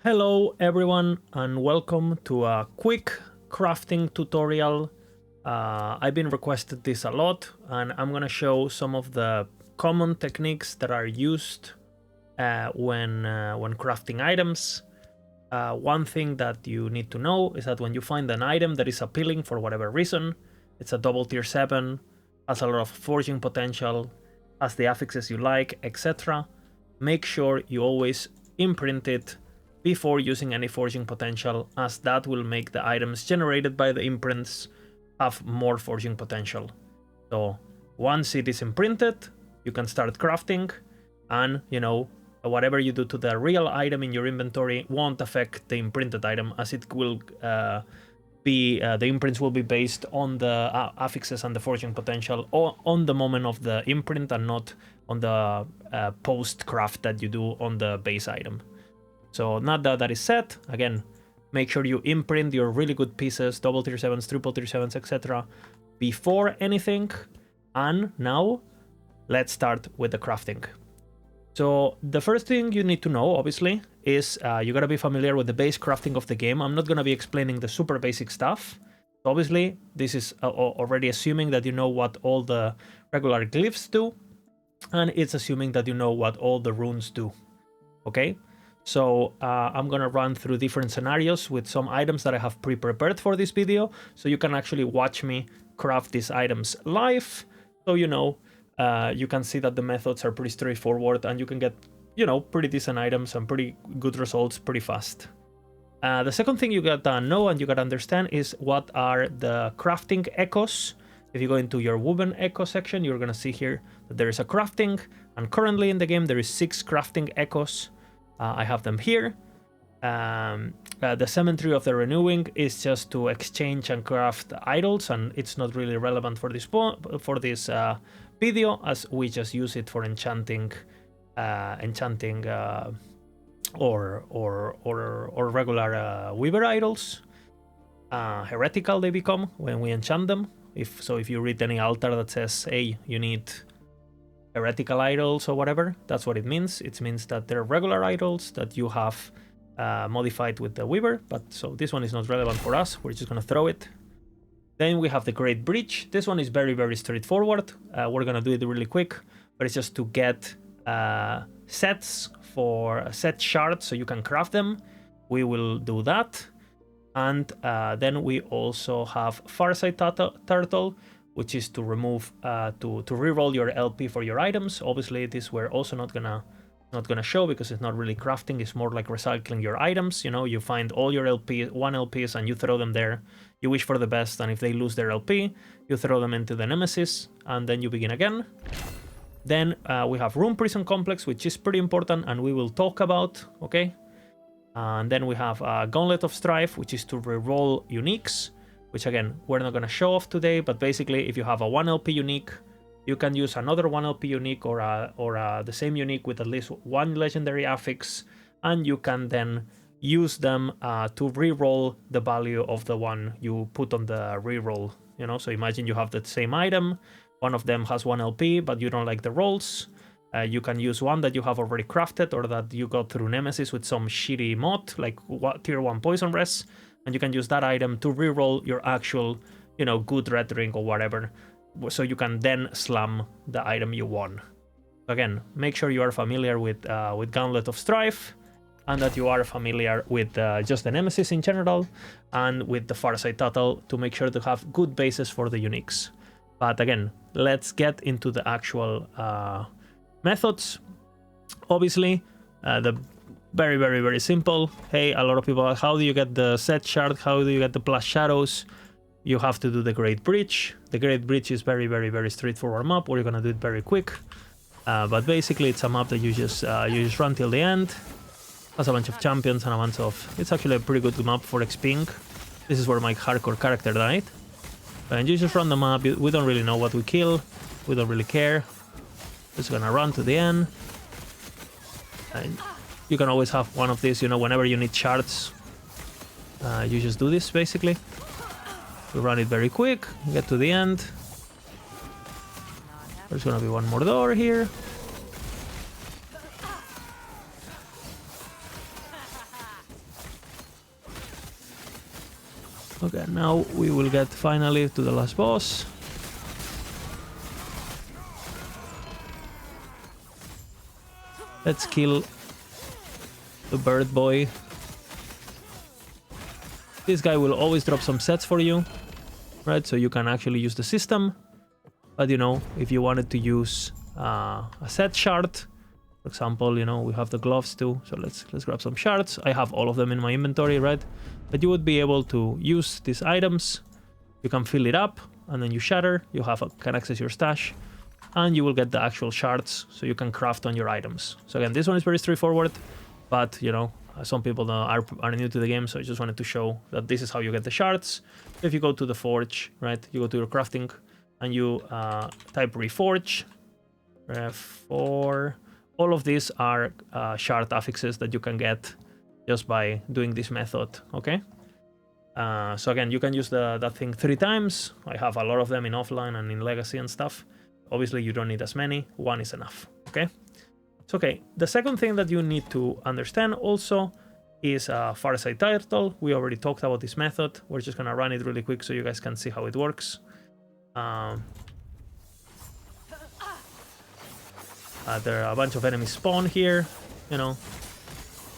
Hello everyone and welcome to a quick crafting tutorial. I've been requested this a lot and I'm gonna show some of the common techniques that are used when crafting items. One thing that you need to know is that when you find an item that is appealing for whatever reason, it's a double tier 7, has a lot of forging potential, has the affixes you like, etc. Make sure you always imprint it before using any forging potential, as that will make the items generated by the imprints have more forging potential. So once it is imprinted, you can start crafting, and whatever you do to the real item in your inventory won't affect the imprinted item, as it will the imprints will be based on the affixes and the forging potential on the moment of the imprint, and not on the post craft that you do on the base item. So now that is set, again, make sure you imprint your really good pieces, double tier 7s, triple tier 7s, etc. before anything. And now let's start with the crafting. So the first thing you need to know, obviously, is you gotta be familiar with the base crafting of the game. I'm not gonna be explaining the super basic stuff. Obviously, this is already assuming that you know what all the regular glyphs do, and it's assuming that you know what all the runes do, okay? So I'm gonna run through different scenarios with some items that I have pre-prepared for this video, so you can actually watch me craft these items live, so you can see that the methods are pretty straightforward and you can get, pretty decent items and pretty good results pretty fast. The second thing you gotta know and you gotta understand is what are the crafting echoes. If you go into your woven echo section, you're gonna see here that there is a crafting, and currently in the game there is 6 crafting echoes. I have them here. The Cemetery of the Renewing is just to exchange and craft idols, and it's not really relevant for this video, as we just use it for enchanting, or regular weaver idols. Heretical they become when we enchant them. If you read any altar that says, "Hey, you need heretical idols" or whatever, that's what it means. It means that they're regular idols that you have modified with the weaver, but so this one is not relevant for us, we're just gonna throw it. Then we have the Great Bridge. This one is very, very straightforward. We're gonna do it really quick, but it's just to get sets for set shards so you can craft them. We will do that. And then we also have Farsight Turtle, which is to remove to reroll your LP for your items. Obviously, this we're also not gonna show because it's not really crafting. It's more like recycling your items. You find all your one LPs and you throw them there. You wish for the best, and if they lose their LP, you throw them into the Nemesis, and then you begin again. Then we have Rune Prison Complex, which is pretty important, and we will talk about. Okay. And then we have Gauntlet of Strife, which is to reroll uniques, which again, we're not going to show off today, but basically if you have a 1 LP unique, you can use another 1 LP unique or the same unique with at least 1 legendary affix, and you can then use them to reroll the value of the one you put on the reroll. So imagine you have the same item, one of them has 1 LP, but you don't like the rolls. You can use one that you have already crafted or that you got through Nemesis with some shitty mod, like tier 1 poison res, and you can use that item to reroll your actual, good red ring or whatever, so you can then slam the item you won. Again, make sure you are familiar with Gauntlet of Strife, and that you are familiar with just the Nemesis in general, and with the Farsight Turtle, to make sure to have good bases for the uniques. But again, let's get into the actual methods. Obviously, the very, very, very simple. Hey, a lot of people ask, how do you get the set shard? How do you get the plus shadows? You have to do the Great Bridge. The Great Bridge is very, very, very straightforward map. We're gonna do it very quick. But basically, it's a map that you just run till the end. Has a bunch of champions and a bunch of... It's actually a pretty good map for XPing. This is where my hardcore character died. And you just run the map. We don't really know what we kill. We don't really care. Just gonna run to the end. And you can always have one of these, whenever you need shards. You just do this, basically. We run it very quick, get to the end. There's gonna be one more door here. Okay, now we will get finally to the last boss. Let's kill the bird boy. This guy will always drop some sets for you, right? So you can actually use the system. But, you know, if you wanted to use a set shard, for example, you know, we have the gloves too. So let's grab some shards. I have all of them in my inventory, right? But you would be able to use these items. You can fill it up and then you shatter. You can access your stash and you will get the actual shards so you can craft on your items. So again, this one is very straightforward, but, you know, some people are new to the game, so I just wanted to show that this is how you get the shards. If you go to the forge, right, you go to your crafting and you type reforge, ref4. All of these are shard affixes that you can get just by doing this method, okay? So again, you can use that thing 3 times. I have a lot of them in offline and in legacy and stuff. Obviously, you don't need as many. 1 is enough, okay? So, okay, the second thing that you need to understand also is Farsight Turtle. We already talked about this method. We're just gonna run it really quick so you guys can see how it works. There are a bunch of enemies spawn here, you know.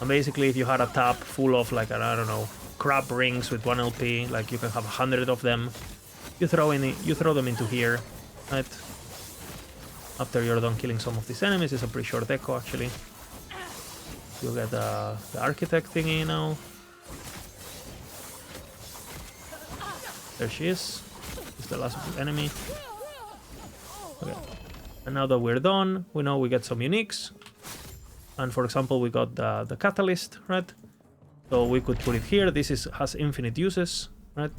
And basically, if you had a tab full of, like, I don't know, crab rings with 1 LP, like you can have 100 of them. You throw them into here, right? After you're done killing some of these enemies, it's a pretty short echo actually. You'll get the architect thingy now. There she is. It's the last enemy. Okay. And now that we're done, we know we get some uniques. And for example, we got the catalyst, right? So we could put it here. This has infinite uses, right?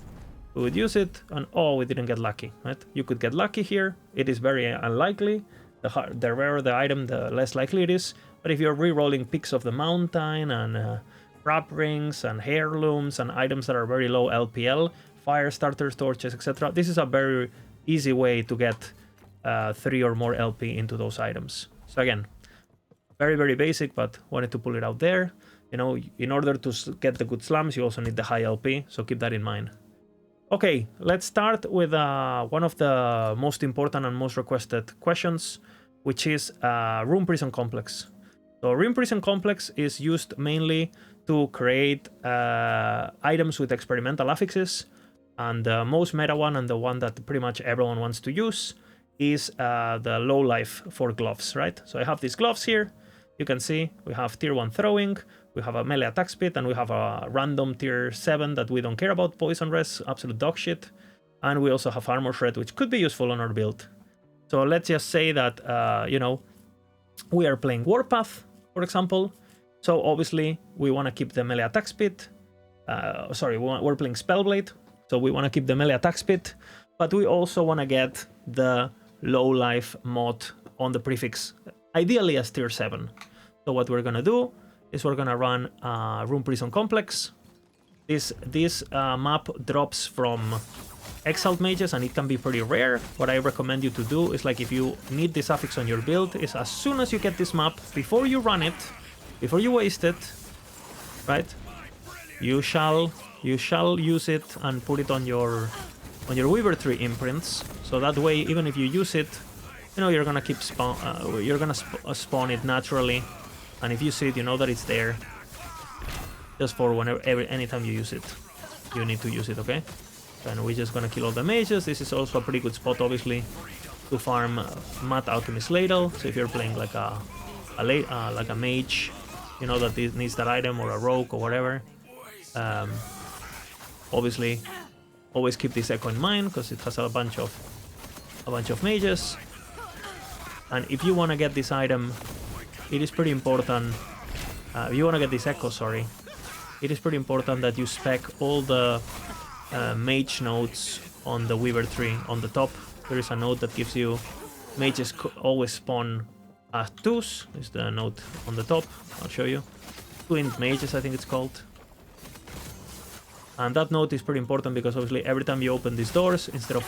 We would use it, and oh, we didn't get lucky, right? You could get lucky here. It is very unlikely. The rarer the item, the less likely it is. But if you're re-rolling Peaks of the Mountain and wrap rings and heirlooms and items that are very low LPL, fire starters, torches, etc., this is a very easy way to get 3 or more LP into those items. So again, very, very basic, but wanted to pull it out there. You know, in order to get the good slams, you also need the high LP, so keep that in mind. Okay, let's start with one of the most important and most requested questions, which is Rune Prison Complex. So Rune Prison Complex is used mainly to create items with experimental affixes, and the most meta one and the one that pretty much everyone wants to use is the low life for gloves, right? So I have these gloves here. You can see we have tier 1 throwing, we have a melee attack speed, and we have a random tier 7 that we don't care about, poison res, absolute dog shit. And we also have armor shred, which could be useful on our build. So let's just say that, you know, we are playing Warpath, for example. So obviously we want to keep the melee attack speed. We're playing Spellblade, so we want to keep the melee attack speed, but we also want to get the low life mod on the prefix, ideally as tier 7. So what we're gonna do is we're gonna run Rune Prison Complex. This map drops from Exiled Mages and it can be pretty rare. What I recommend you to do is, like, if you need this affix on your build, is as soon as you get this map, before you run it, before you waste it, right, you shall use it and put it on your Weaver Tree imprints. So that way, even if you use it, you know, you're gonna keep spawn it naturally, and if you see it, you know that it's there. Just for anytime you use it, you need to use it, okay? And we're just gonna kill all the mages. This is also a pretty good spot, obviously, to farm Matte Alchemist Ladle. So if you're playing like a mage, you know, that needs that item, or a rogue or whatever. Obviously, always keep this echo in mind because it has a bunch of mages. And if you want to get this item, it is pretty important. If you want to get this echo, sorry, it is pretty important that you spec all the mage nodes on the Weaver Tree. On the top, there is a node that gives you mages always spawn as 2s. Is the node on the top? I'll show you. Twin mages, I think it's called. And that node is pretty important because obviously every time you open these doors, instead of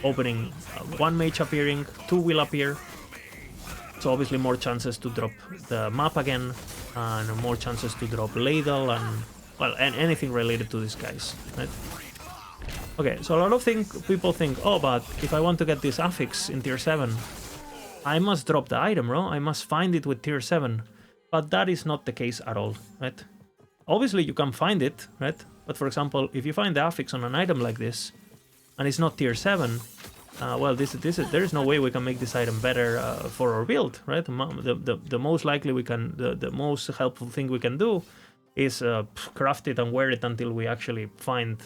opening 1 mage appearing, 2 will appear. So obviously more chances to drop the map again, and more chances to drop Ladle and, well, and anything related to these guys, right? Okay, so a lot of people think, oh, but if I want to get this Affix in tier 7, I must drop the item, bro. I must find it with tier 7. But that is not the case at all, right? Obviously, you can find it, right? But for example, if you find the Affix on an item like this, and it's not tier 7, well, there is no way we can make this item better for our build, right? The most likely we can, the most helpful thing we can do is craft it and wear it until we actually find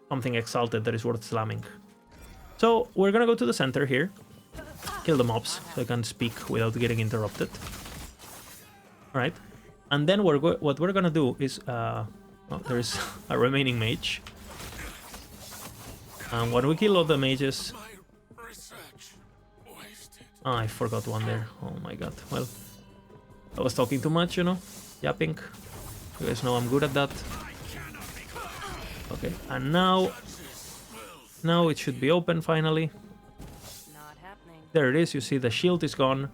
something exalted that is worth slamming. So we're gonna go to the center here, kill the mobs so I can speak without getting interrupted. All right, and then what we're gonna do is, oh, there's a remaining mage, and when we kill all the mages, oh, I forgot one there. Oh my god. Well, I was talking too much, you know, yapping. You guys know I'm good at that. Okay, and now it should be open finally. Not happening. There it is. You see the shield is gone.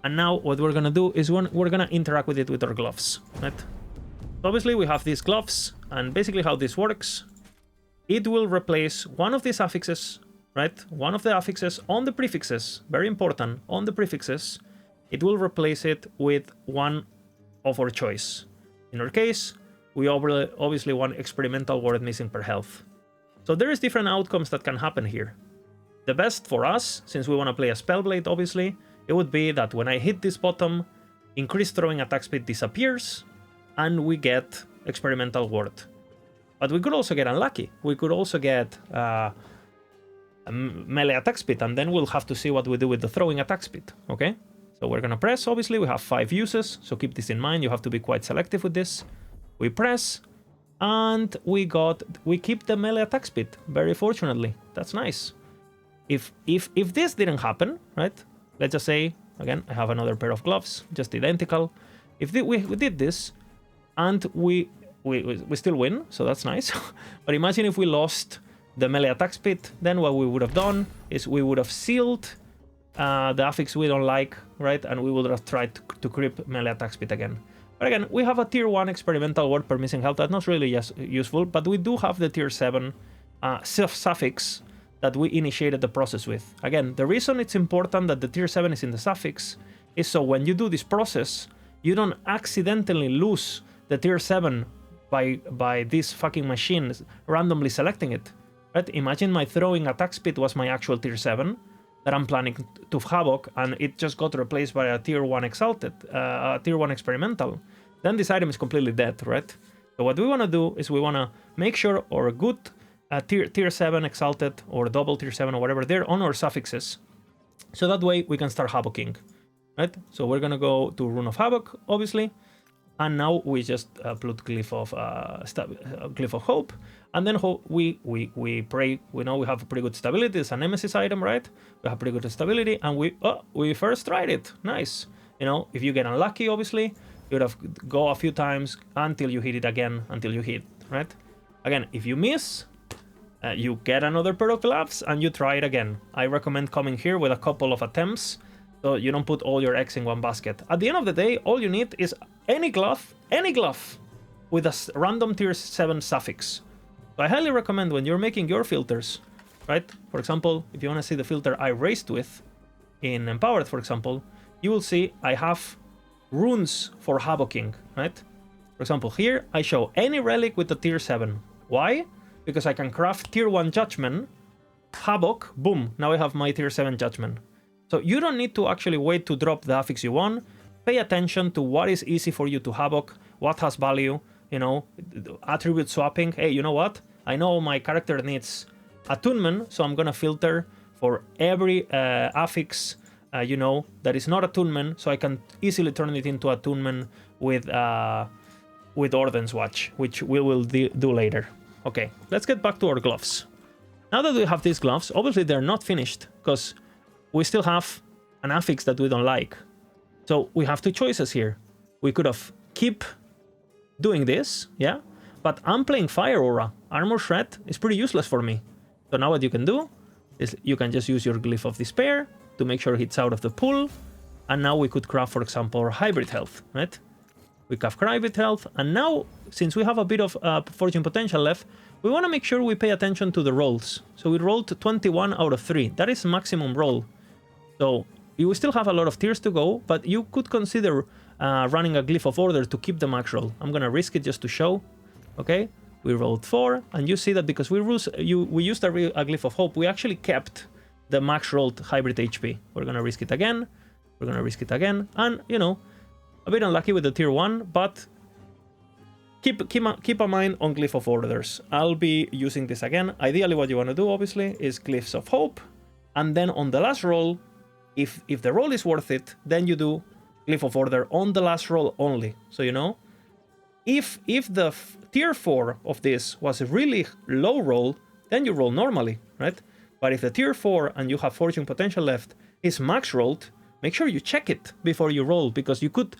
And now what we're gonna do is we're gonna interact with it with our gloves, right? So obviously we have these gloves, and basically how this works, it will replace one of these affixes, right? One of the affixes on the prefixes, very important, on the prefixes, it will replace it with one of our choice. In our case, we obviously want experimental word missing per health. So there is different outcomes that can happen here. The best for us, since we want to play a Spellblade, obviously, it would be that when I hit this bottom, increased throwing attack speed disappears, and we get experimental word. But we could also get unlucky. We could also get a melee attack speed, and then we'll have to see what we do with the throwing attack speed, okay? So we're gonna press, obviously, we have 5 uses, so keep this in mind, you have to be quite selective with this. We press, and we keep the melee attack speed, very fortunately. That's nice. If this didn't happen, right? Let's just say, again, I have another pair of gloves, just identical. If we did this, and we still win, so that's nice. But imagine if we lost the melee attack speed, then what we would have done is we would have sealed the affix we don't like, right? And we would have tried to creep melee attack speed again. But again, we have a tier 1 experimental word per missing health. That's not really useful, but we do have the tier 7 suffix that we initiated the process with. Again, the reason it's important that the tier 7 is in the suffix is so when you do this process, you don't accidentally lose the tier 7 by this fucking machine randomly selecting it. Right? Imagine my throwing attack speed was my actual tier 7 that I'm planning to Havoc, and it just got replaced by a tier 1 exalted, a tier 1 experimental. Then this item is completely dead, right? So what we want to do is we want to make sure our good tier 7 exalted or double tier 7 or whatever, they're on our suffixes. So that way we can start Havocing, right? So we're going to go to Rune of Havoc, obviously. And now we just put Glyph of Hope, and then we pray. We know we have pretty good stability. It's a Nemesis item, right? We have pretty good stability, and we first tried it. Nice. You know, if you get unlucky, obviously, you would have go a few times until you hit it again, until you hit, right? Again, if you miss, you get another pair of gloves and you try it again. I recommend coming here with a couple of attempts, so you don't put all your eggs in one basket. At the end of the day, all you need is any glove with a random tier 7 suffix. So I highly recommend when you're making your filters, right? For example, if you want to see the filter I raced with in Empowered, for example, you will see I have runes for Havocing, right? For example, here I show any relic with a tier 7. Why? Because I can craft tier 1 Judgment, Havoc, boom, now I have my tier 7 Judgment. So you don't need to actually wait to drop the affix you want. Pay attention to what is easy for you to Havoc, what has value, you know, attribute swapping. Hey, you know what? I know my character needs attunement, so I'm gonna filter for every affix, you know, that is not attunement, so I can easily turn it into attunement with Orden's Watch, which we will do later. Okay, let's get back to our gloves. Now that we have these gloves, obviously they're not finished, because we still have an affix that we don't like. So we have 2 choices here. We could have keep doing this, yeah? But I'm playing Fire Aura. Armor Shred is pretty useless for me. So now what you can do is you can just use your Glyph of Despair to make sure it hits out of the pool. And now we could craft, for example, Hybrid Health, right? we have private health, and now, since we have a bit of fortune potential left, we want to make sure we pay attention to the rolls. So we rolled 21 out of 3. That is maximum roll. So you still have a lot of tiers to go, but you could consider running a Glyph of Order to keep the max roll. I'm going to risk it just to show. Okay, we rolled 4, and you see that because we used a Glyph of Hope, we actually kept the max rolled hybrid HP. We're going to risk it again. We're going to risk it again. And, you know, a bit unlucky with the tier 1, but keep a mind on Glyph of Orders. I'll be using this again. Ideally, what you want to do, obviously, is Glyphs of Hope. And then on the last roll, if the roll is worth it, then you do Glyph of Order on the last roll only. So, you know, if the tier 4 of this was a really low roll, then you roll normally, right? But if the tier 4 and you have fortune potential left is max rolled, make sure you check it before you roll, because you could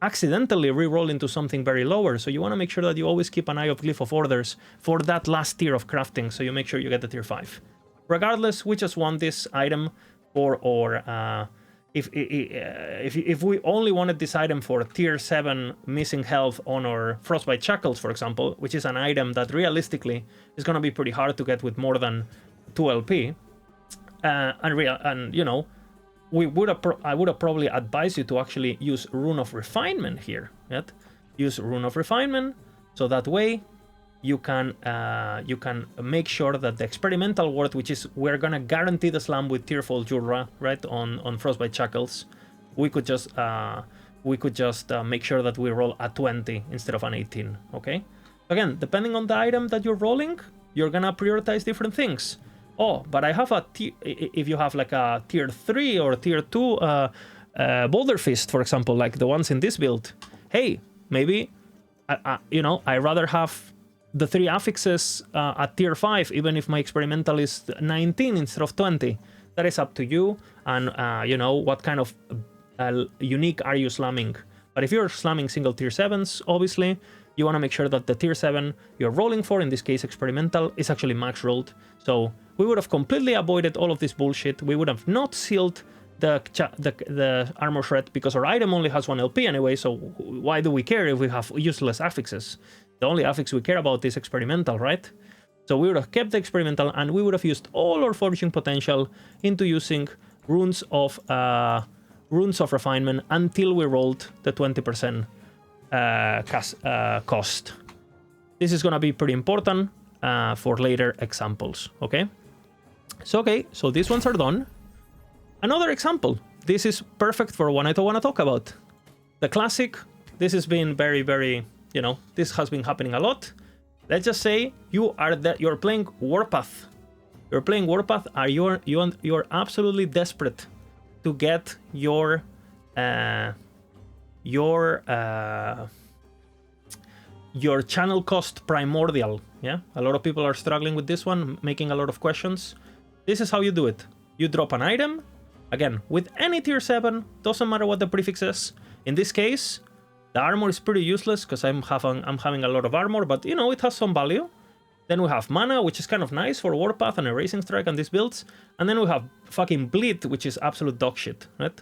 accidentally re-roll into something very lower. So you want to make sure that you always keep an eye of Glyph of Orders for that last tier of crafting, so you make sure you get the tier 5. Regardless, we just want this item for our... If we only wanted this item for tier 7 missing health on our Frostbite Shackles, for example, which is an item that realistically is going to be pretty hard to get with more than 2 LP, and you know, I would have probably advised you to actually use Rune of Refinement here. Right? Use Rune of Refinement, so that way you can make sure that the experimental word, which is we're gonna guarantee the slam with Tearful Jura, right, on Frostbite Shackles, we could just make sure that we roll a 20 instead of an 18. Okay. Again, depending on the item that you're rolling, you're gonna prioritize different things. Oh, but I have if you have like a tier 3 or tier 2 Boulder Fist, for example, like the ones in this build, hey, maybe, you know, I rather have the 3 affixes at tier 5, even if my experimental is 19 instead of 20. That is up to you, and you know, what kind of unique are you slamming. But if you're slamming single tier 7s, obviously, you want to make sure that the tier 7 you're rolling for, in this case experimental, is actually max rolled. So we would have completely avoided all of this bullshit. We would have not sealed the armor shred, because our item only has 1 LP anyway, so why do we care if we have useless affixes? The only affix we care about is experimental, right? So we would have kept the experimental, and we would have used all our fortune potential into using runes of refinement until we rolled the 20% cost. This is gonna be pretty important for later examples. Okay, so these ones are done. Another example. This is perfect for one I want to talk about. The classic. This has been very, very, you know, this has been happening a lot. Let's just say you're playing Warpath. You're playing Warpath, you're absolutely desperate to get your channel cost Primordial. Yeah, a lot of people are struggling with this one, making a lot of questions. This is how you do it. You drop an item, again, with any tier 7, doesn't matter what the prefix is. In this case, the armor is pretty useless because I'm having a lot of armor, but you know, it has some value. Then we have mana, which is kind of nice for Warpath and Erasing Strike on these builds. And then we have fucking Bleed, which is absolute dog shit, right?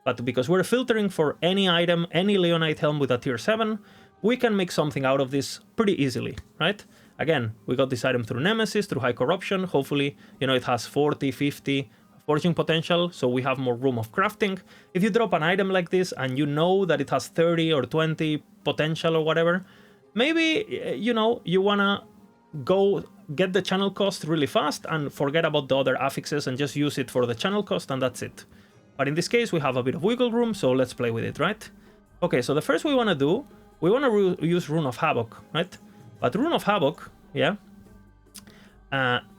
But because we're filtering for any item, any Leonite Helm with a tier 7, we can make something out of this pretty easily, right? Again, we got this item through Nemesis, through High Corruption. Hopefully, you know, it has 40, 50 fortune potential, so we have more room of crafting. If you drop an item like this and you know that it has 30 or 20 potential or whatever, maybe, you know, you wanna go get the channel cost really fast and forget about the other affixes and just use it for the channel cost, and that's it. But in this case, we have a bit of wiggle room, so let's play with it, right? Okay, so the first we want to do, we want to use Rune of Havoc, right? But Rune of Havoc, yeah,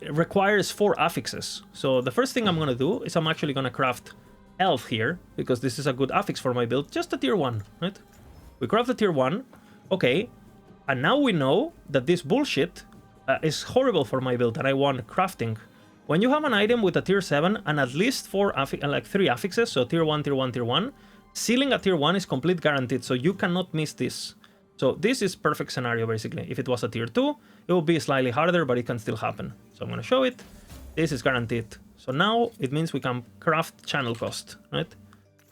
requires 4 affixes. So the first thing I'm going to do is I'm actually going to craft Elf here, because this is a good affix for my build, just a tier 1, right? We craft the tier 1, okay, and now we know that this bullshit is horrible for my build, and I want crafting. When you have an item with a tier 7 and at least 3 affixes, so tier 1, tier 1, tier 1, sealing a tier 1 is complete guaranteed, so you cannot miss this. So this is perfect scenario, basically. If it was a tier 2, it would be slightly harder, but it can still happen. So I'm going to show it. This is guaranteed. So now it means we can craft channel cost, right?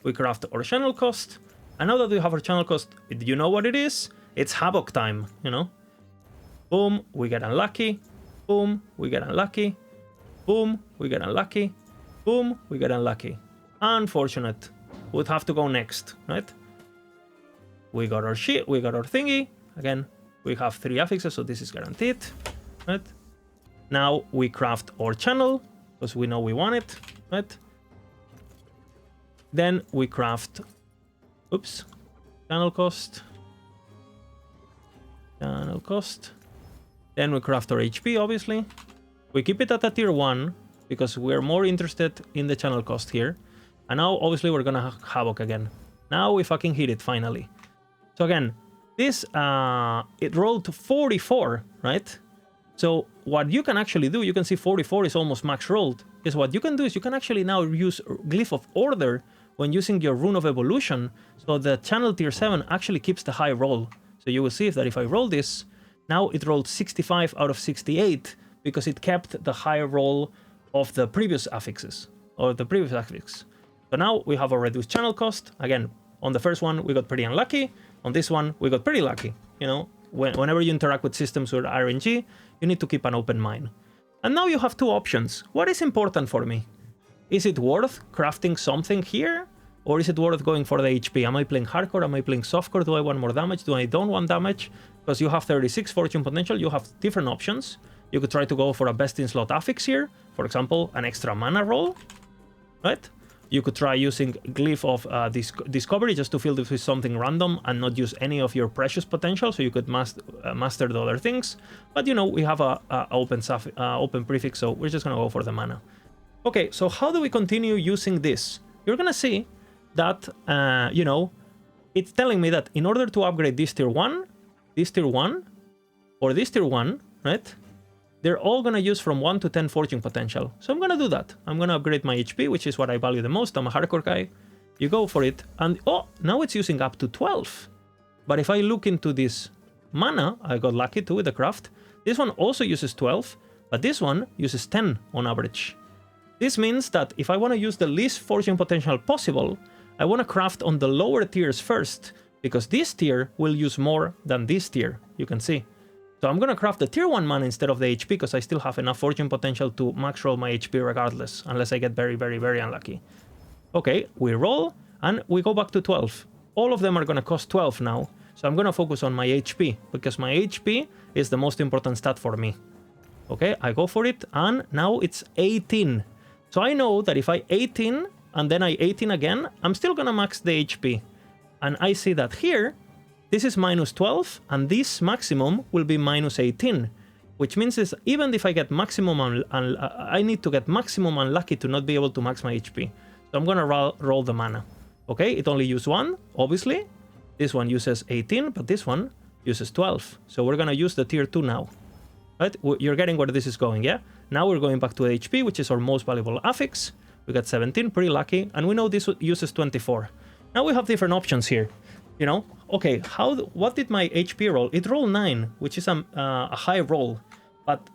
We craft our channel cost, And now that we have our channel cost, you know what it is? It's Havoc time, you know? Boom, we get unlucky. Boom, we get unlucky. Boom, we get unlucky. Boom, we get unlucky. Unfortunate. Would have to go next, right? We got our shit, we got our thingy. Again, we have 3 affixes, so this is guaranteed, right? Now we craft our channel, because we know we want it, right? Then we craft, oops, channel cost. Channel cost. Then we craft our HP, obviously. We keep it at a tier 1, because we're more interested in the channel cost here. And now, obviously, we're gonna have Havoc again. Now we fucking hit it, finally. So again, this, it rolled to 44, right? So what you can actually do, you can see 44 is almost max rolled, is what you can do is you can actually now use Glyph of Order when using your Rune of Evolution, so the channel tier 7 actually keeps the high roll. So you will see that if I roll this, now it rolled 65 out of 68, because it kept the high roll of the previous affixes, or the previous affix. So now we have a reduced channel cost. Again, on the first one, we got pretty unlucky. On this one, we got pretty lucky. You know, whenever you interact with systems with RNG, you need to keep an open mind. And now you have 2 options. What is important for me? Is it worth crafting something here? Or is it worth going for the HP? Am I playing hardcore? Am I playing softcore? Do I want more damage? Do I don't want damage? Because you have 36 fortune potential, you have different options. You could try to go for a best in slot affix here. For example, an extra mana roll, right? You could try using Glyph of Discovery just to fill this with something random and not use any of your precious potential, so you could master the other things. But you know, we have a open prefix, so we're just gonna go for the mana. Okay, so how do we continue using this? You're gonna see that, you know, it's telling me that in order to upgrade this tier 1, or this tier 1, right? They're all gonna use from 1 to 10 fortune potential. So I'm gonna do that. I'm gonna upgrade my HP, which is what I value the most. I'm a hardcore guy. You go for it. And oh, now it's using up to 12. But if I look into this mana, I got lucky too with the craft. This one also uses 12, but this one uses 10 on average. This means that if I want to use the least fortune potential possible, I want to craft on the lower tiers first, because this tier will use more than this tier, you can see. So I'm gonna craft the tier 1 mana instead of the HP, because I still have enough fortune potential to max roll my HP regardless, unless I get very, very, very unlucky. Okay, we roll, and we go back to 12. All of them are gonna cost 12 now, so I'm gonna focus on my HP, because my HP is the most important stat for me. Okay, I go for it, and now it's 18. So I know that if I 18, and then I 18 again, I'm still gonna max the HP. And I see that here, this is minus 12, and this maximum will be minus 18, which means is even if I get maximum, I need to get maximum unlucky to not be able to max my HP. So I'm gonna roll the mana. Okay, it only uses 1, obviously. This one uses 18, but this one uses 12. So we're gonna use the tier 2 now. Right? You're getting where this is going, yeah? Now we're going back to HP, which is our most valuable affix. We got 17, pretty lucky, and we know this uses 24. Now we have different options here. You know, okay, what did my HP roll? It rolled 9, which is a high roll, but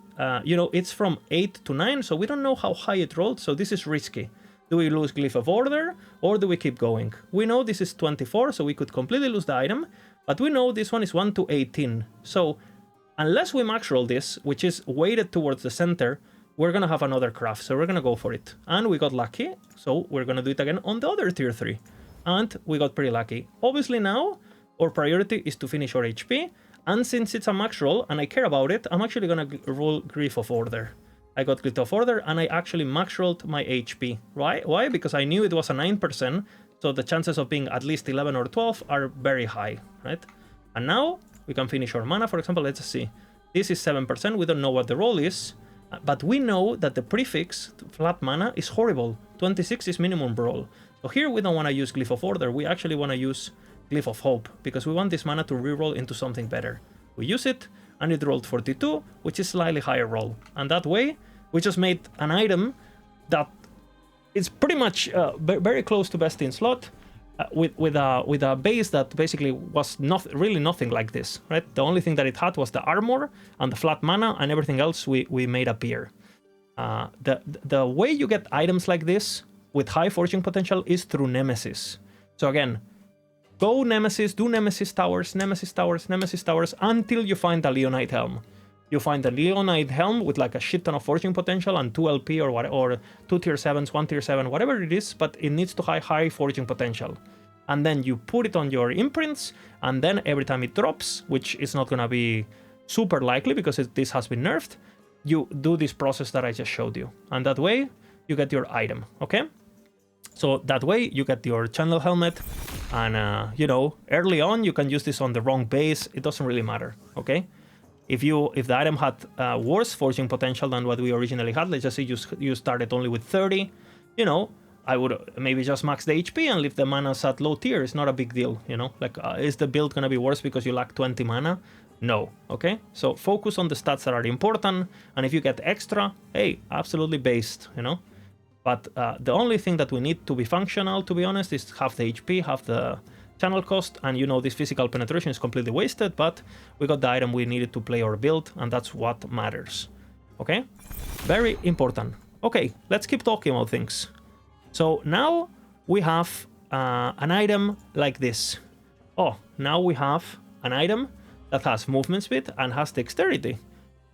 you know, it's from 8 to 9, so we don't know how high it rolled, so this is risky. Do we lose Glyph of Order, or do we keep going? We know this is 24, so we could completely lose the item, but we know this one is 1 to 18, so unless we max roll this, which is weighted towards the center, we're gonna have another craft, so we're gonna go for it. And we got lucky, so we're gonna do it again on the other tier 3. And we got pretty lucky. Obviously now, our priority is to finish our HP, and since it's a max roll, and I care about it, I'm actually gonna roll Glyph of Order. I got Glyph of Order, and I actually max rolled my HP. Right? Why? Because I knew it was a 9%, so the chances of being at least 11 or 12 are very high, right? And now, we can finish our mana, for example, let's see. This is 7%, we don't know what the roll is, but we know that the prefix, flat mana, is horrible. 26 is minimum roll. So here we don't want to use Glyph of Order, we actually want to use Glyph of Hope, because we want this mana to reroll into something better. We use it, and it rolled 42, which is slightly higher roll. And that way, we just made an item that is pretty much very close to best in slot, with a base that basically was really nothing like this, right? The only thing that it had was the armor and the flat mana, and everything else we made appear. The way you get items like this with high fortune potential is through Nemesis. So again, Go Nemesis, do Nemesis Towers, Nemesis Towers, Nemesis Towers, until you find the Leonite Helm. You find the Leonite Helm with like a shit ton of forging potential and 2 LP or what, or 2 tier 7s, 1 tier 7, whatever it is, but it needs to have high forging potential. And then you put it on your imprints, and then every time it drops, which is not gonna be super likely because this has been nerfed, you do this process that I just showed you. And that way, you get your item, okay? So that way, you get your channel helmet, and you know, early on, you can use this on the wrong base. It doesn't really matter, okay? If the item had worse forging potential than what we originally had, let's just say you started only with 30, you know, I would maybe just max the HP and leave the manas at low tier. It's not a big deal, you know? Like, is the build gonna be worse because you lack 20 mana? No, okay? So focus on the stats that are important, and if you get extra, hey, absolutely based, you know? But the only thing that we need to be functional, to be honest, is half the HP, half the channel cost, and you know this physical penetration is completely wasted, but we got the item we needed to play our build, and that's what matters, okay? Very important. Okay, let's keep talking about things. So now we have an item like this. Oh, now we have an item that has movement speed and has dexterity.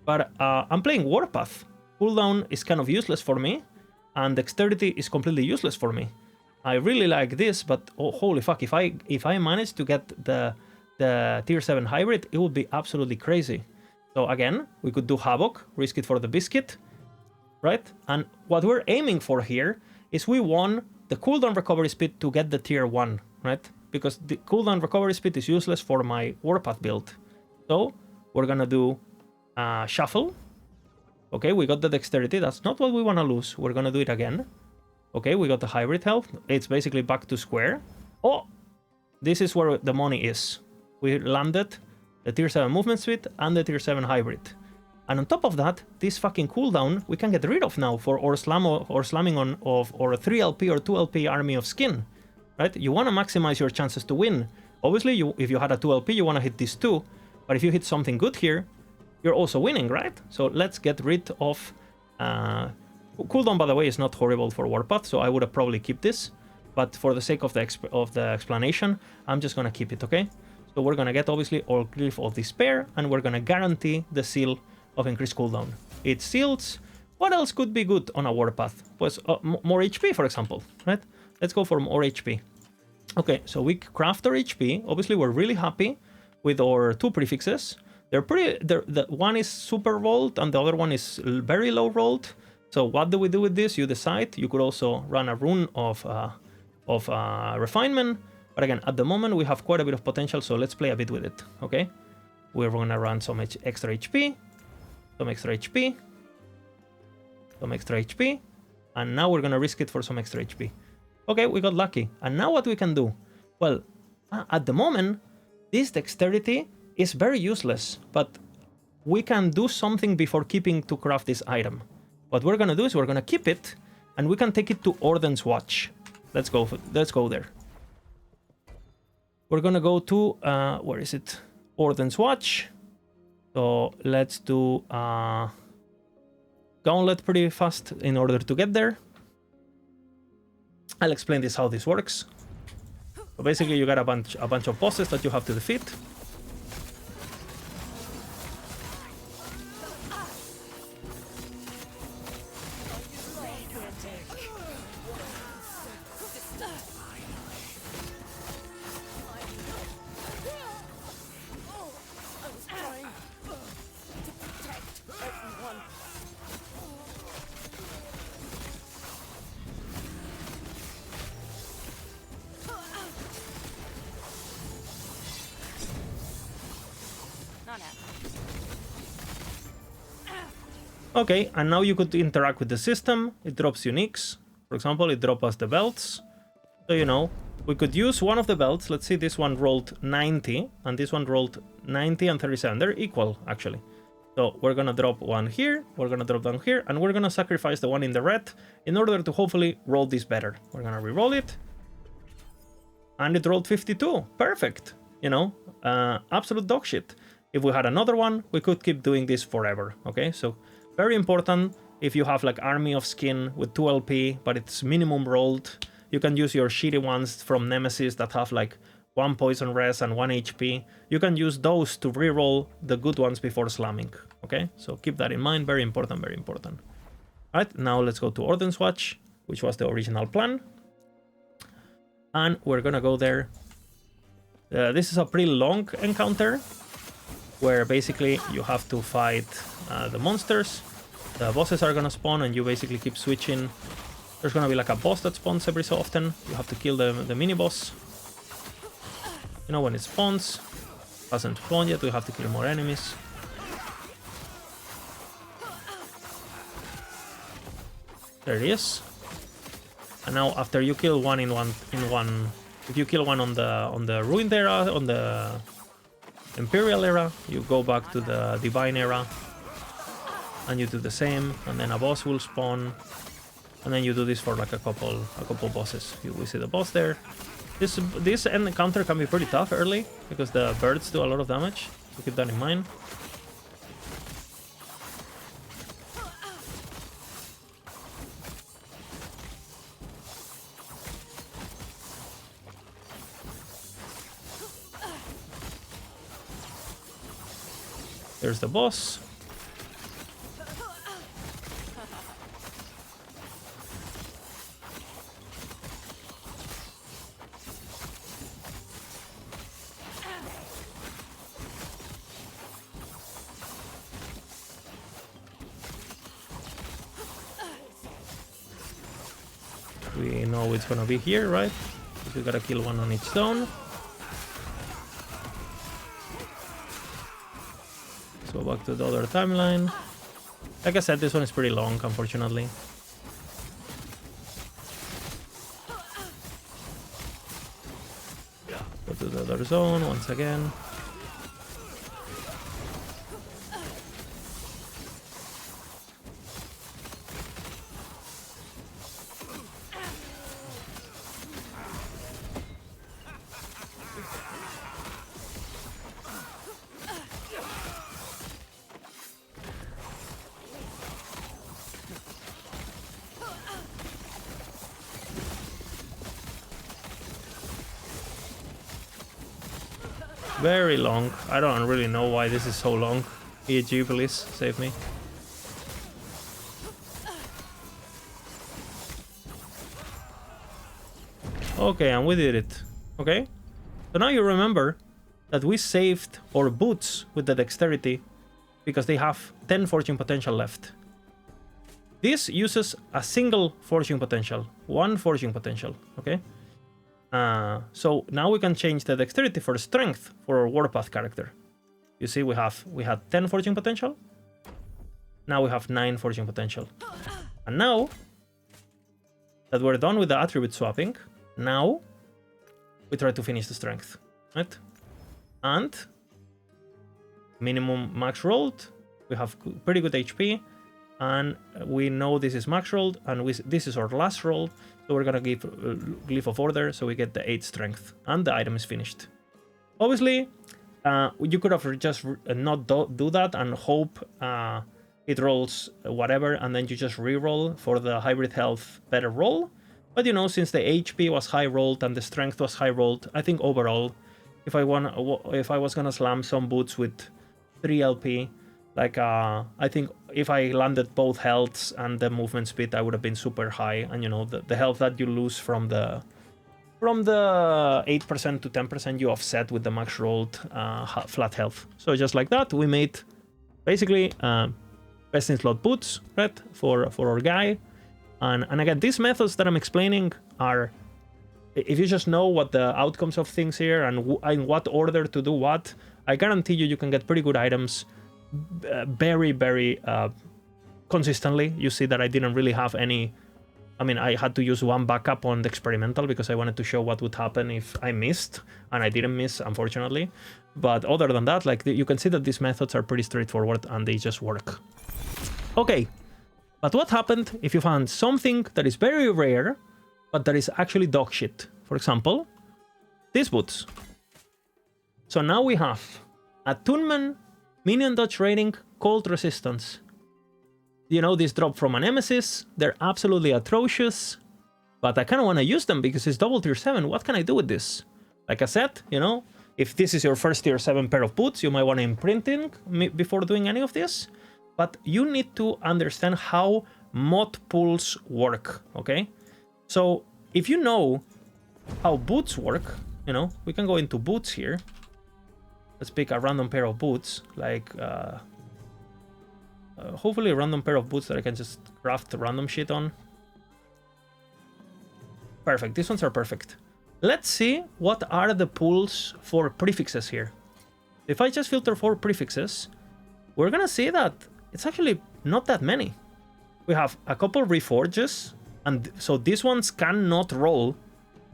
But I'm playing Warpath. Cooldown is kind of useless for me, and dexterity is completely useless for me. I really like this, but oh, holy fuck, if I manage to get the tier 7 hybrid, it would be absolutely crazy. So again, we could do Havoc, risk it for the biscuit, right? And what we're aiming for here is we want the cooldown recovery speed to get the tier 1, right? Because the cooldown recovery speed is useless for my Warpath build. So we're gonna do Shuffle. Okay, we got the dexterity. That's not what we want to lose. We're gonna do it again. Okay, we got the hybrid health. It's basically back to square. Oh, this is where the money is. We landed the tier 7 movement speed and the tier 7 hybrid. And on top of that, this fucking cooldown we can get rid of now for or slamming on or a 3 LP or 2 LP army of skin, right? You want to maximize your chances to win. Obviously, if you had a 2 LP, you want to hit these two, but if you hit something good here, you're also winning, right? So let's get rid of cooldown. By the way, is not horrible for Warpath, so I would have probably keep this, but for the sake of the explanation, I'm just gonna keep it, okay? So we're gonna get obviously our Glyph of Despair, and we're gonna guarantee the seal of increased cooldown. It seals. What else could be good on a Warpath? Pues more HP, for example, right? Let's go for more HP. Okay, so we craft our HP. Obviously, we're really happy with our two prefixes. They're pretty. The one is super rolled, and the other one is very low rolled. So what do we do with this? You decide. You could also run a rune of refinement. But again, at the moment, we have quite a bit of potential, so let's play a bit with it, okay? We're gonna run some extra HP. Some extra HP, some extra HP, and now we're gonna risk it for some extra HP. Okay, we got lucky. And now what we can do? Well, at the moment, this dexterity is very useless, but we can do something before keeping to craft this item. What we're gonna do is we're gonna keep it, and we can take it to Orden's Watch. Let's go there. We're gonna go to, where is it? Orden's Watch. So let's do Gauntlet pretty fast in order to get there. I'll explain how this works. So basically, you got a bunch of bosses that you have to defeat. Okay, and now you could interact with the system. It drops uniques. For example, it drops us the belts. So, you know, we could use one of the belts. Let's see, this one rolled 90, and this one rolled 90 and 37. They're equal, actually. So we're gonna drop one here, we're gonna drop down here, and we're gonna sacrifice the one in the red in order to hopefully roll this better. We're gonna re-roll it. And it rolled 52. Perfect. You know, absolute dog shit. If we had another one, we could keep doing this forever. Okay, so very important. If you have like Army of Skin with 2 LP, but it's minimum rolled, you can use your shitty ones from Nemesis that have like 1 poison res and 1 HP. You can use those to reroll the good ones before slamming. Okay, so keep that in mind. Very important, very important. All right, now let's go to Ordenswatch, which was the original plan. And we're gonna go there. This is a pretty long encounter where basically you have to fight the monsters. The bosses are gonna spawn and you basically keep switching. There's gonna be like a boss that spawns every so often. You have to kill the mini boss. You know, when it spawns. Hasn't spawned yet, we have to kill more enemies. There he is. And now after you kill one in one, if you kill one on the ruined era, on the Imperial era, you go back to the Divine era and you do the same, and then a boss will spawn, and then you do this for like a couple bosses. We see the boss there. This encounter can be pretty tough early because the birds do a lot of damage, so keep that in mind. There's the boss. We know it's gonna be here, right? We gotta kill one on each zone. Let's go back to the other timeline. Like I said, this one is pretty long, unfortunately. Go to the other zone once again. Very long. I don't really know why this is so long. EG, please save me. Okay, and we did it. Okay, so now you remember that we saved our boots with the dexterity because they have 10 forging potential left. This uses a single forging potential, 1 forging potential. Okay. So now we can change the dexterity for strength for our warpath character. You see, we had 10 forging potential. Now we have 9 forging potential. And now that we're done with the attribute swapping, now we try to finish the strength, right? And minimum max rolled. We have pretty good HP, and we know this is max rolled, and this is our last roll. So we're gonna give Glyph of Order, so we get the 8 strength, and the item is finished. Obviously, you could have just not do that and hope it rolls whatever, and then you just re-roll for the hybrid health better roll. But you know, since the HP was high rolled and the strength was high rolled, I think overall, if I was gonna slam some boots with 3 LP, like, I think if I landed both healths and the movement speed, I would have been super high. And you know, the health that you lose from the 8% to 10%, you offset with the max rolled flat health. So just like that, we made basically best in slot boots, right, for our guy. And again, these methods that I'm explaining are, if you just know what the outcomes of things here and in what order to do what, I guarantee you can get pretty good items very, very consistently. You see that I didn't really have any. I mean, I had to use one backup on the experimental because I wanted to show what would happen if I missed, and I didn't miss, unfortunately. But other than that, like, you can see that these methods are pretty straightforward and they just work. Okay, but what happened if you found something that is very rare, but that is actually dog shit? For example, these boots. So now we have Attunement, Minion Dodge Rating, Cold Resistance. You know, these drop from a Nemesis. They're absolutely atrocious, but I kind of want to use them because it's double tier 7. What can I do with this? Like I said, you know, if this is your first tier 7 pair of boots, you might want to imprinting before doing any of this. But you need to understand how mod pools work, okay? So if you know how boots work, you know, we can go into boots here. Let's pick a random pair of boots, like hopefully a random pair of boots that I can just craft random shit on. Perfect, these ones are perfect. Let's see what are the pools for prefixes here. If I just filter for prefixes, we're gonna see that it's actually not that many. We have a couple reforges, and so these ones cannot roll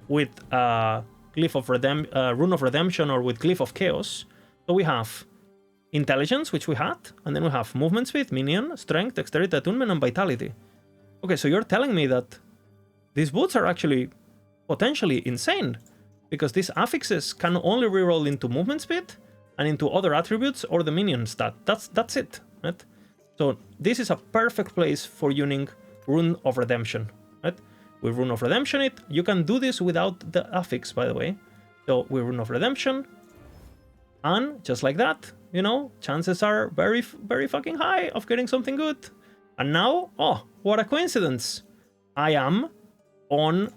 with Rune of Redemption or with Glyph of Chaos. So we have Intelligence, which we had, and then we have Movement Speed, Minion, Strength, Dexterity, Attunement, and Vitality. Okay, so you're telling me that these boots are actually potentially insane, because these affixes can only reroll into movement speed and into other attributes or the minion stat. That's it, right? So this is a perfect place for using Rune of Redemption, right? We Rune of Redemption it. You can do this without the affix, by the way. So we Rune of Redemption, and just like that, you know, chances are very, very fucking high of getting something good. And now, oh, what a coincidence! I am on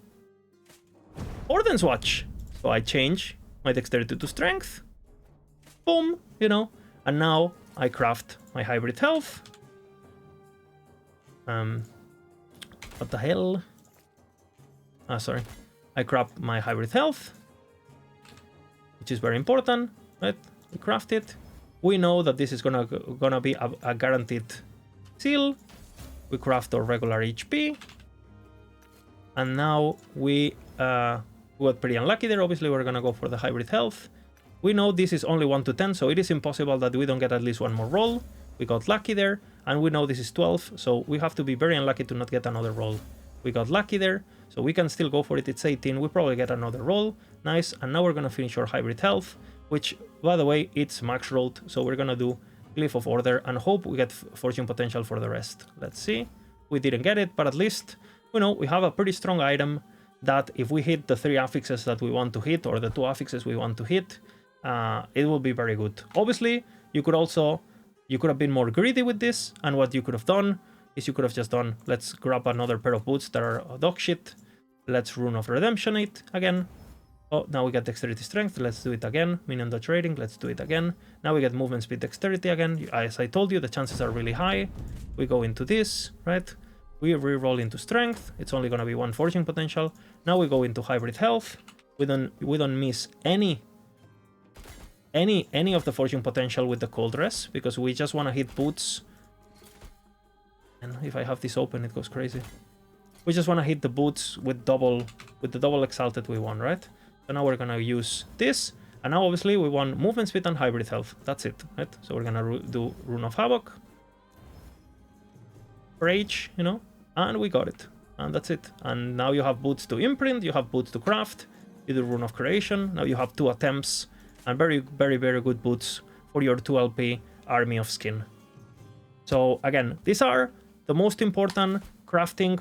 Orden's Watch. So I change my dexterity to strength. Boom, you know. And now I craft my hybrid health. What the hell? Sorry. I craft my hybrid health, which is very important, right? We craft it. We know that this is gonna be a guaranteed seal. We craft our regular HP. And now we got pretty unlucky there. Obviously, we're gonna go for the hybrid health. We know this is only 1 to 10, so it is impossible that we don't get at least one more roll. We got lucky there, and we know this is 12, so we have to be very unlucky to not get another roll. We got lucky there, so we can still go for it. It's 18. We probably get another roll. Nice, and now we're gonna finish our hybrid health, which, by the way, it's max rolled, so we're gonna do Glyph of Order and hope we get fortune potential for the rest. Let's see. We didn't get it, but at least, you know, we have a pretty strong item that if we hit the 3 affixes that we want to hit, or the 2 affixes we want to hit, it will be very good. Obviously, you could have been more greedy with this, and what you could have done is you could have just done, let's grab another pair of boots that are dog shit. Let's Rune of Redemption it again. Oh, now we get Dexterity Strength. Let's do it again. Minion dodge rating. Let's do it again. Now we get Movement Speed Dexterity again. As I told you, the chances are really high. We go into this, right? We re-roll into Strength. It's only gonna be 1 fortune potential. Now we go into Hybrid Health. We don't miss any of the fortune potential with the Cold Dress, because we just want to hit boots. And if I have this open, it goes crazy. We just want to hit the boots with the double exalted we want, right? So now we're gonna use this, and now obviously we want movement speed and hybrid health. That's it, right? So we're gonna do Rune of Havoc, Rage, you know, and we got it, and that's it. And now you have boots to imprint, you have boots to craft, you do Rune of Creation. Now you have 2 attempts, and very, very, very good boots for your 2 LP Army of Skin. So again, these are the most important crafting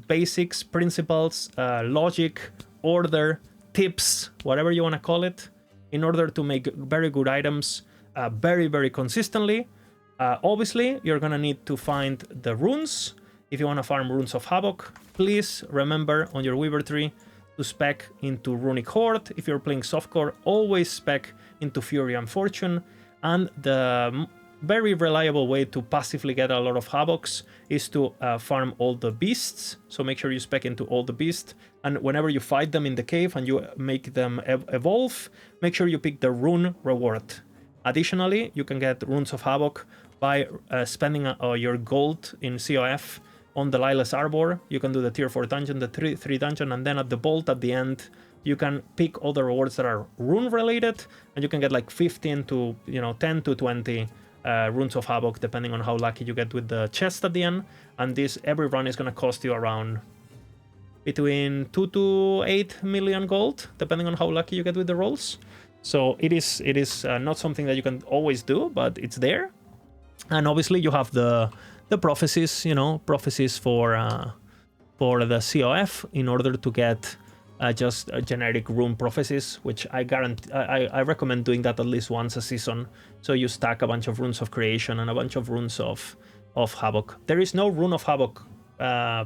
basics, principles, logic, order, tips, whatever you want to call it, in order to make very good items very, very consistently. Obviously, you're going to need to find the runes. If you want to farm Runes of Havoc, please remember on your Weaver tree to spec into Runic Horde. If you're playing softcore, always spec into Fury and Fortune. And the very reliable way to passively get a lot of Havocs is to farm all the beasts. So make sure you spec into all the beasts, and whenever you fight them in the cave and you make them evolve, make sure you pick the rune reward. Additionally, you can get Runes of Havoc by spending your gold in COF on the Lilas Arbor. You can do the tier 4 dungeon, the 3 dungeon, and then at the bolt at the end, you can pick all the rewards that are rune related, and you can get like 15 to 10 to 20 Runes of Havoc, depending on how lucky you get with the chest at the end. And this every run is going to cost you around between 2 to 8 million gold, depending on how lucky you get with the rolls. So it is not something that you can always do, but it's there. And obviously you have the prophecies, prophecies for the COF in order to get just generic rune prophecies, which I recommend doing that at least once a season. So you stack a bunch of runes of creation and a bunch of runes of Havoc. There is no rune of Havoc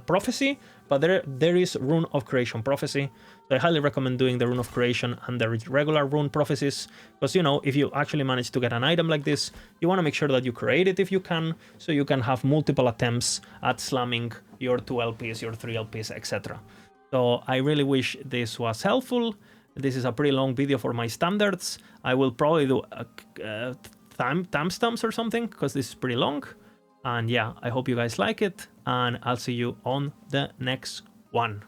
prophecy, but there is rune of creation prophecy. So I highly recommend doing the rune of creation and the regular rune prophecies, because if you actually manage to get an item like this, you want to make sure that you create it if you can, so you can have multiple attempts at slamming your 2 LPs, your 3 LPs, etc. So I really wish this was helpful. This is a pretty long video for my standards. I will probably do timestamps or something, because this is pretty long. And yeah, I hope you guys like it, and I'll see you on the next one.